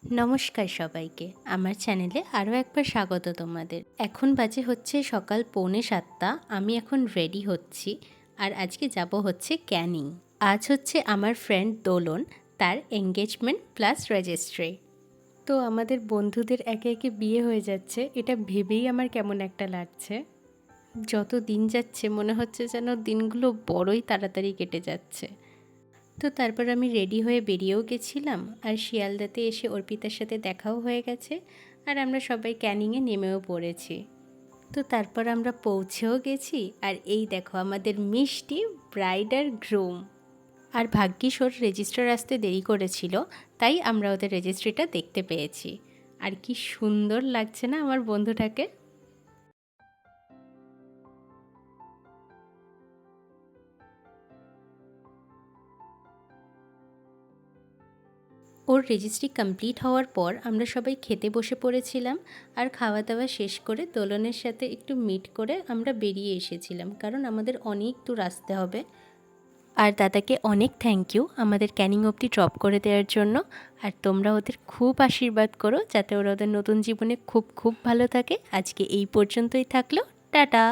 নমস্কার সবাইকে, আমার চ্যানেলে আরও একবার স্বাগত তোমাদের। এখন বাজে হচ্ছে সকাল 6:45। আমি এখন রেডি হচ্ছি আর আজকে যাব হচ্ছে ক্যানিং। আজ হচ্ছে আমার ফ্রেন্ড দোলন, তার এঙ্গেজমেন্ট প্লাস রেজিস্ট্রি। তো আমাদের বন্ধুদের একে একে বিয়ে হয়ে যাচ্ছে, এটা ভেবেই আমার কেমন একটা লাগছে। যত দিন যাচ্ছে মনে হচ্ছে যেন দিনগুলো বড়ই তাড়াতাড়ি কেটে যাচ্ছে। তো তারপর আমি রেডি হয়ে বেরিয়েও গেছিলাম, আর শিয়ালদাতে এসে অর্পিতার সাথে দেখাও হয়ে গেছে, আর আমরা সবাই ক্যানিংয়ে নেমেও পড়েছি। তো তারপর আমরা পৌঁছেও গেছি, আর এই দেখো আমাদের মিষ্টি ব্রাইড আর গ্রুম। আর ভাগ্যিস ওর রেজিস্টার আসতে দেরি করেছিল, তাই আমরা ওদের রেজিস্ট্রিটা দেখতে পেয়েছি। আর কি সুন্দর লাগছে না আমার বন্ধুটাকে। ওর রেজিস্ট্রি কমপ্লিট হওয়ার পর আমরা সবাই খেতে বসে পড়েছিলাম, আর খাওয়া দাওয়া শেষ করে দোলনের সাথে একটু মিট করে আমরা বেরিয়ে এসেছিলাম, কারণ আমাদের অনেক দূর আসতে হবে। আর দাদাকে অনেক থ্যাংক ইউ আমাদের ক্যানিং অবধি ড্রপ করে দেওয়ার জন্য। আর তোমরা ওদের খুব আশীর্বাদ করো যাতে ওরা ওদের নতুন জীবনে খুব খুব ভালো থাকে। আজকে এই পর্যন্তই থাকলো, টাটা।